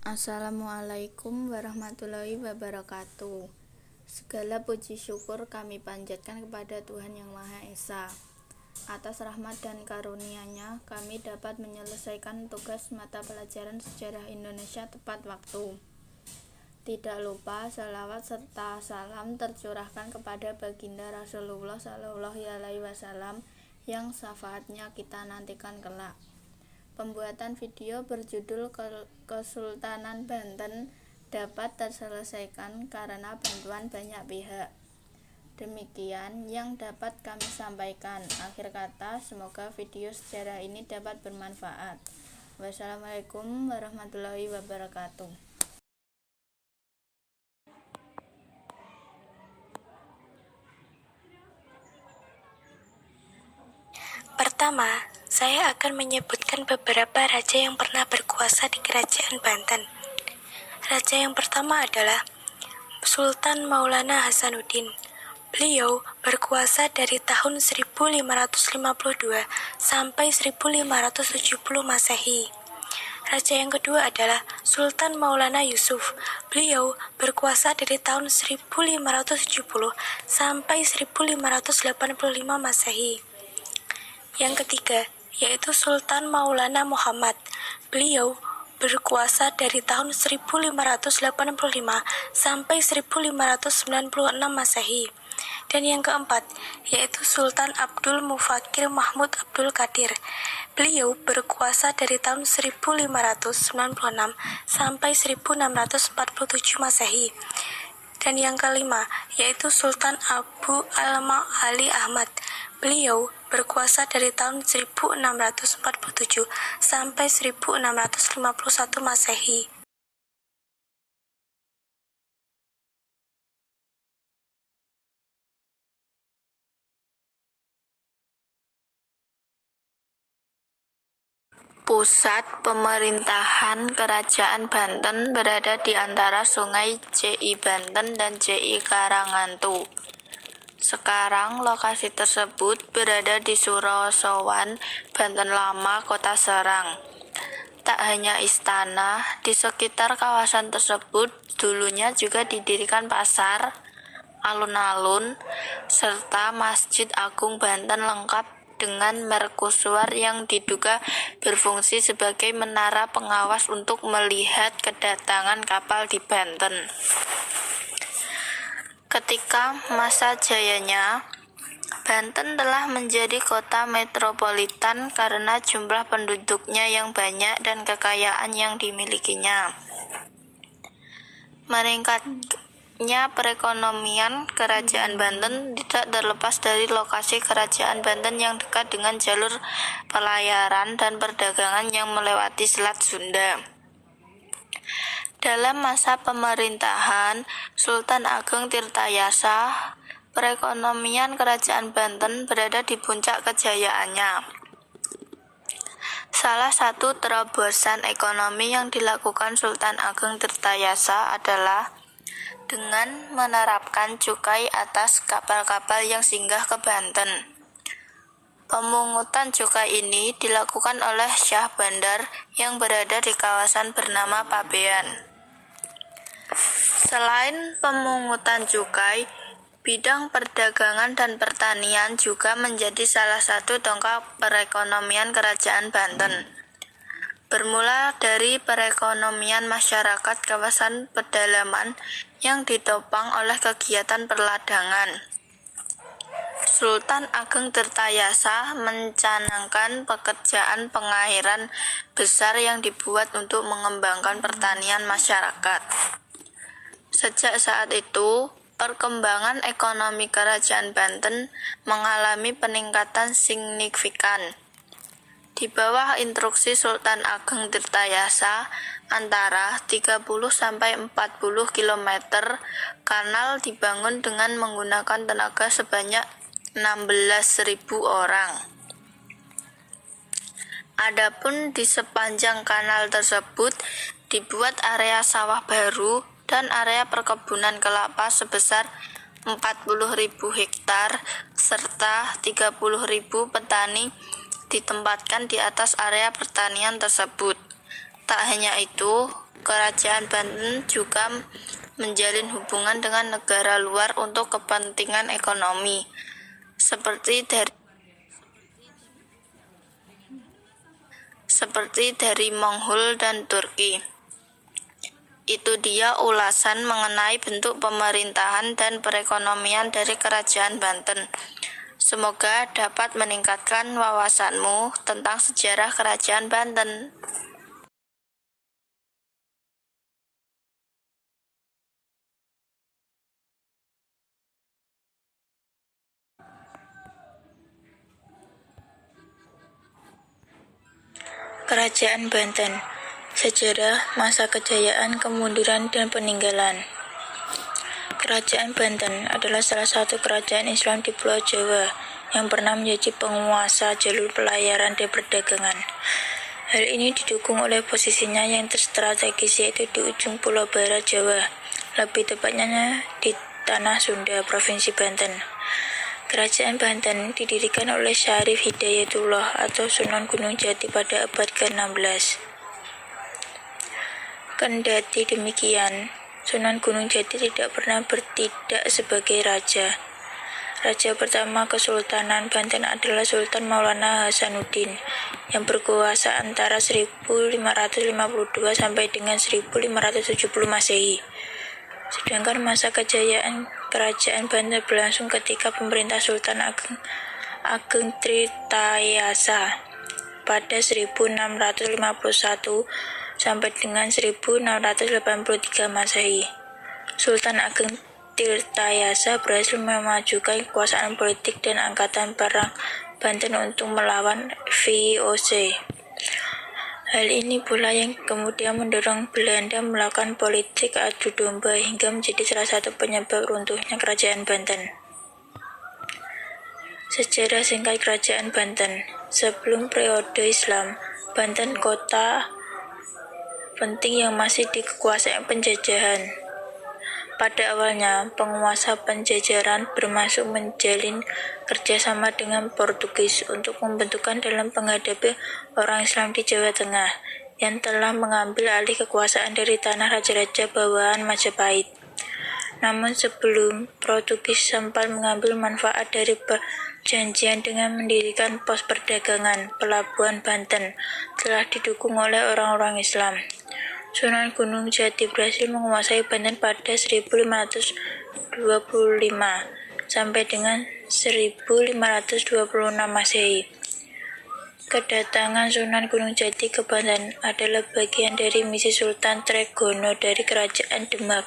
Assalamualaikum warahmatullahi wabarakatuh. Segala puji syukur kami panjatkan kepada Tuhan Yang Maha Esa. Atas rahmat dan karunia-Nya kami dapat menyelesaikan tugas mata pelajaran sejarah Indonesia tepat waktu. Tidak lupa salawat serta salam tercurahkan kepada baginda Rasulullah SAW yang syafaatnya kita nantikan kelak. Pembuatan video berjudul Kesultanan Banten dapat terselesaikan karena bantuan banyak pihak. Demikian yang dapat kami sampaikan. Akhir kata, semoga video sejarah ini dapat bermanfaat. Wassalamualaikum warahmatullahi wabarakatuh. Pertama, saya akan menyebutkan beberapa raja yang pernah berkuasa di Kerajaan Banten. Raja yang pertama adalah Sultan Maulana Hasanuddin. Beliau berkuasa dari tahun 1552 sampai 1570 Masehi. Raja yang kedua adalah Sultan Maulana Yusuf. Beliau berkuasa dari tahun 1570 sampai 1585 Masehi. Yang ketiga, yaitu Sultan Maulana Muhammad. Beliau berkuasa dari tahun 1585 sampai 1596 Masehi. Dan yang keempat, yaitu Sultan Abdul Mufakir Mahmud Abdul Qadir. Beliau berkuasa dari tahun 1596 sampai 1647 Masehi. Dan yang kelima, yaitu Sultan Abu al-Ma'ali Ahmad. Beliau berkuasa dari tahun 1647 sampai 1651 Masehi. Pusat pemerintahan Kerajaan Banten berada di antara Sungai Ji Banten dan Ji Karangantu. Sekarang lokasi tersebut berada di Surosowan, Banten Lama, Kota Serang. Tak hanya istana, di sekitar kawasan tersebut dulunya juga didirikan pasar, alun-alun, serta Masjid Agung Banten lengkap dengan mercusuar yang diduga berfungsi sebagai menara pengawas untuk melihat kedatangan kapal di Banten. Ketika masa jayanya, Banten telah menjadi kota metropolitan karena jumlah penduduknya yang banyak dan kekayaan yang dimilikinya. Meningkatnya perekonomian Kerajaan Banten tidak terlepas dari lokasi Kerajaan Banten yang dekat dengan jalur pelayaran dan perdagangan yang melewati Selat Sunda. Dalam masa pemerintahan Sultan Ageng Tirtayasa, perekonomian Kerajaan Banten berada di puncak kejayaannya. Salah satu terobosan ekonomi yang dilakukan Sultan Ageng Tirtayasa adalah dengan menerapkan cukai atas kapal-kapal yang singgah ke Banten. Pemungutan cukai ini dilakukan oleh Syah Bandar yang berada di kawasan bernama Pabean. Selain pemungutan cukai, bidang perdagangan dan pertanian juga menjadi salah satu tonggak perekonomian Kerajaan Banten. Bermula dari perekonomian masyarakat kawasan pedalaman yang ditopang oleh kegiatan perladangan, Sultan Ageng Tirtayasa mencanangkan pekerjaan pengairan besar yang dibuat untuk mengembangkan pertanian masyarakat. Sejak saat itu, perkembangan ekonomi Kerajaan Banten mengalami peningkatan signifikan. Di bawah instruksi Sultan Ageng Tirtayasa, antara 30-40 km kanal dibangun dengan menggunakan tenaga sebanyak 16.000 orang. Adapun di sepanjang kanal tersebut dibuat area sawah baru dan area perkebunan kelapa sebesar 40.000 hektar serta 30.000 petani ditempatkan di atas area pertanian tersebut. Tak hanya itu, Kerajaan Banten juga menjalin hubungan dengan negara luar untuk kepentingan ekonomi, seperti dari Monghul dan Turki. Itu dia ulasan mengenai bentuk pemerintahan dan perekonomian dari Kerajaan Banten. Semoga dapat meningkatkan wawasanmu tentang sejarah Kerajaan Banten. Kerajaan Banten, sejarah, masa kejayaan, kemunduran, dan peninggalan. Kerajaan Banten adalah salah satu kerajaan Islam di Pulau Jawa yang pernah menjadi penguasa jalur pelayaran dan perdagangan. Hal ini didukung oleh posisinya yang strategis, yaitu di ujung Pulau Barat Jawa, lebih tepatnya di Tanah Sunda, Provinsi Banten. Kerajaan Banten didirikan oleh Syarif Hidayatullah atau Sunan Gunung Jati pada abad ke-16. Kendati demikian, Sunan Gunung Jati tidak pernah bertindak sebagai raja. Raja pertama Kesultanan Banten adalah Sultan Maulana Hasanuddin yang berkuasa antara 1552 sampai dengan 1570 Masehi. Sedangkan masa kejayaan Kerajaan Banten berlangsung ketika pemerintah Sultan Ageng Tirtayasa pada 1651 sampai dengan 1683 Masehi. Sultan Ageng Tirtayasa berhasil memajukan kekuasaan politik dan angkatan perang Banten untuk melawan VOC. Hal ini pula yang kemudian mendorong Belanda melakukan politik adu domba hingga menjadi salah satu penyebab runtuhnya Kerajaan Banten. Sejarah singkat Kerajaan Banten. Sebelum periode Islam, Banten kota penting yang masih dikuasai penjajahan. Pada awalnya, penguasa penjajahan bermaksud menjalin kerjasama dengan Portugis untuk membentukkan dalam menghadapi orang Islam di Jawa Tengah yang telah mengambil alih kekuasaan dari tanah raja-raja bawahan Majapahit. Namun sebelum Portugis sempat mengambil manfaat dari perjanjian dengan mendirikan pos perdagangan, pelabuhan Banten telah didukung oleh orang-orang Islam. Sunan Gunung Jati berhasil menguasai Banten pada 1525 sampai dengan 1526 Masehi. Kedatangan Sunan Gunung Jati ke Banten adalah bagian dari misi Sultan Trenggono dari Kerajaan Demak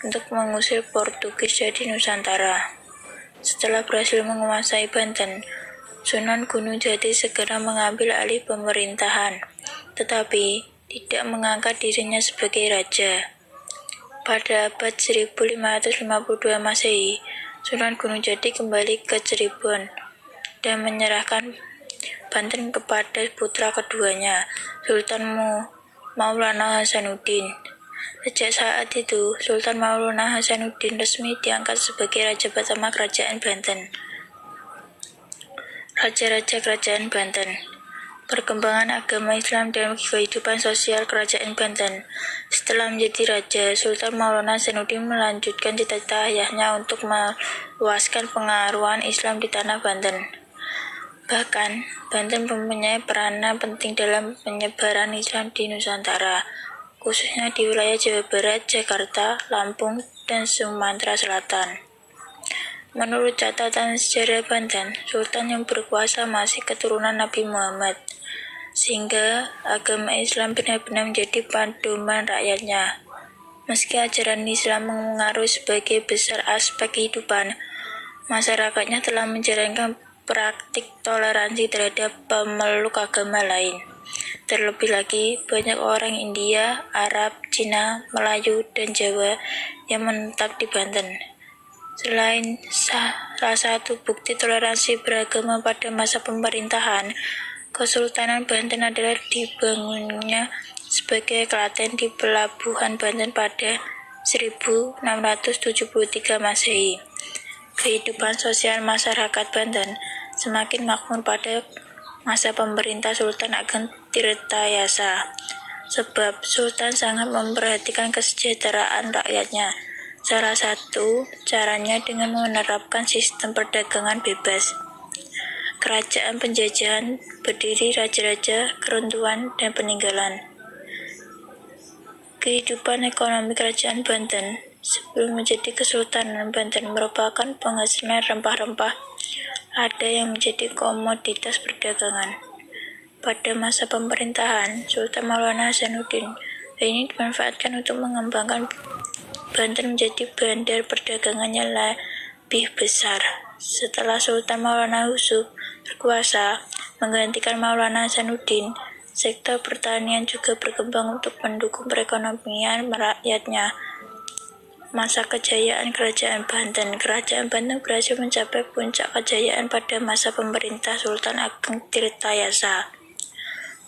untuk mengusir Portugis dari Nusantara. Setelah berhasil menguasai Banten, Sunan Gunung Jati segera mengambil alih pemerintahan, tetapi tidak mengangkat dirinya sebagai raja. Pada abad 1552 Masehi, Sunan Gunung Jati kembali ke Cirebon dan menyerahkan Banten kepada putra keduanya, Sultan Maulana Hasanuddin. Sejak saat itu, Sultan Maulana Hasanuddin resmi diangkat sebagai raja pertama Kerajaan Banten. Raja-raja Kerajaan Banten. Perkembangan agama Islam dalam kehidupan sosial Kerajaan Banten. Setelah menjadi raja, Sultan Maulana Hasanuddin melanjutkan cita-cita ayahnya untuk meluaskan pengaruhan Islam di tanah Banten. Bahkan, Banten mempunyai peranan penting dalam penyebaran Islam di Nusantara, khususnya di wilayah Jawa Barat, Jakarta, Lampung, dan Sumatera Selatan. Menurut catatan sejarah Banten, Sultan yang berkuasa masih keturunan Nabi Muhammad, sehingga agama Islam benar-benar menjadi pedoman rakyatnya. Meski ajaran Islam mengaruhi sebagai besar aspek kehidupan, masyarakatnya telah menjalankan praktik toleransi terhadap pemeluk agama lain. Terlebih lagi, banyak orang India, Arab, Cina, Melayu, dan Jawa yang menetap di Banten. Selain salah satu bukti toleransi beragama pada masa pemerintahan, Kesultanan Banten adalah dibangunnya sebagai klaten di pelabuhan Banten pada 1673 Masehi. Kehidupan sosial masyarakat Banten semakin makmur pada masa pemerintah Sultan Ageng Tirtayasa. sebab Sultan sangat memperhatikan kesejahteraan rakyatnya. Salah satu caranya dengan menerapkan sistem perdagangan bebas. Kerajaan penjajahan berdiri raja-raja, keruntuhan, dan peninggalan. Kehidupan ekonomi Kerajaan Banten sebelum menjadi Kesultanan Banten merupakan penghasilan rempah-rempah, ada yang menjadi komoditas perdagangan. Pada masa pemerintahan Sultan Maulana Hasanuddin, ini dimanfaatkan untuk mengembangkan Banten menjadi bandar perdagangannya lebih besar. Setelah Sultan Maulana Yusuf berkuasa menggantikan Maulana Hasanuddin, sektor pertanian juga berkembang untuk mendukung perekonomian rakyatnya. Masa kejayaan Kerajaan Banten. Kerajaan Banten berhasil mencapai puncak kejayaan pada masa pemerintah Sultan Ageng Tirtayasa.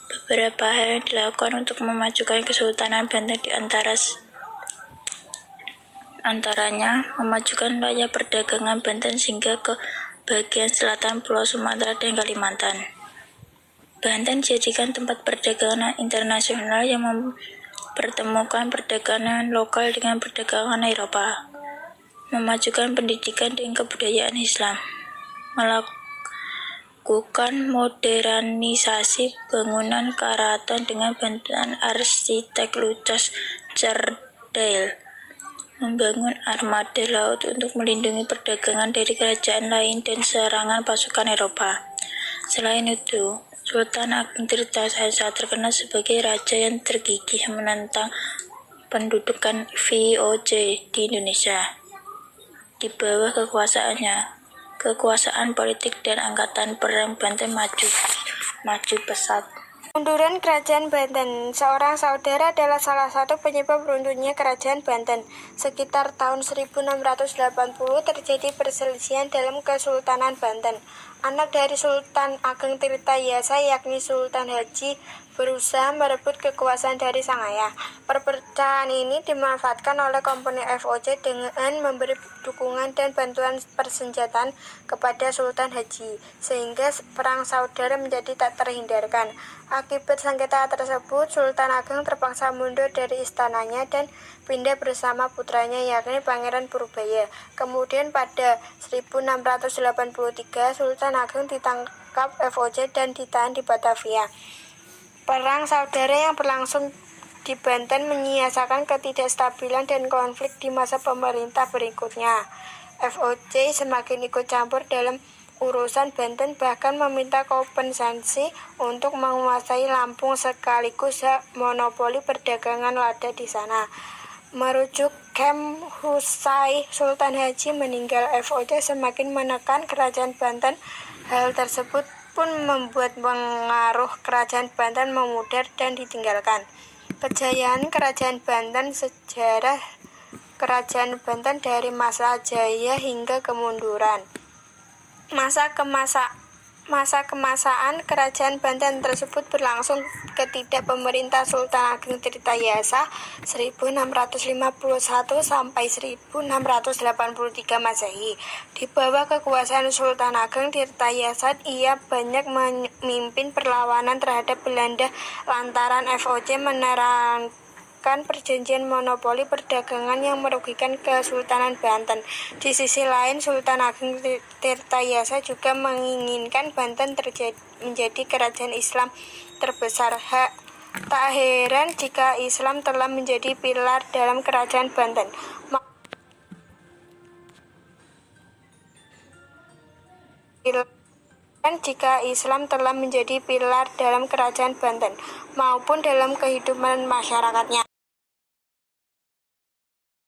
Beberapa hal yang dilakukan untuk memajukan Kesultanan Banten antaranya memajukan wilayah perdagangan Banten sehingga ke bagian selatan Pulau Sumatera dan Kalimantan. Banten dijadikan tempat perdagangan internasional yang mempertemukan perdagangan lokal dengan perdagangan Eropa. Memajukan pendidikan dan kebudayaan Islam. Melakukan modernisasi bangunan keraton dengan bantuan arsitek Lucas Cerdail. Membangun armada laut untuk melindungi perdagangan dari kerajaan lain dan serangan pasukan Eropa. Selain itu, Sultan Ageng Tirtayasa terkenal sebagai raja yang tergigih menentang pendudukan VOC di Indonesia. Di bawah kekuasaan politik dan angkatan perang Banten maju pesat. Kemunduran Kerajaan Banten. Seorang saudara adalah salah satu penyebab runtuhnya Kerajaan Banten. Sekitar tahun 1680 terjadi perselisihan dalam Kesultanan Banten. Anak dari Sultan Ageng Tirtayasa yakni Sultan Haji berusaha merebut kekuasaan dari sang ayah. Perpecahan ini dimanfaatkan oleh komponen VOC dengan memberi dukungan dan bantuan persenjataan kepada Sultan Haji, sehingga perang saudara menjadi tak terhindarkan. Akibat sengketa tersebut, Sultan Ageng terpaksa mundur dari istananya dan pindah bersama putranya yakni Pangeran Purbaya. Kemudian pada 1683, Sultan Ageng ditangkap VOC dan ditahan di Batavia. Perang saudara yang berlangsung di Banten menyiasatkan ketidakstabilan dan konflik di masa pemerintah berikutnya. VOC semakin ikut campur dalam urusan Banten, bahkan meminta kompensasi untuk menguasai Lampung sekaligus monopoli perdagangan lada di sana. Merujuk Kem Husai, Sultan Haji meninggal. VOC semakin menekan Kerajaan Banten. Hal tersebut pun membuat pengaruh Kerajaan Banten memudar dan ditinggalkan. Kejayaan Kerajaan Banten. Sejarah Kerajaan Banten dari masa jaya hingga kemunduran. Masa kemasaan Kerajaan Banten tersebut berlangsung ketika pemerintah Sultan Ageng Tirtayasa 1651 sampai 1683 Masehi. Di bawah kekuasaan Sultan Ageng Tirtayasa, ia banyak memimpin perlawanan terhadap Belanda lantaran VOC menerangkan perjanjian monopoli perdagangan yang merugikan Kesultanan Banten. Di sisi lain, Sultan Ageng Tirtayasa juga menginginkan Banten menjadi kerajaan Islam terbesar. Tak heran jika Islam telah menjadi pilar dalam kerajaan Banten. Jika Islam telah menjadi pilar dalam kerajaan Banten maupun dalam kehidupan masyarakatnya.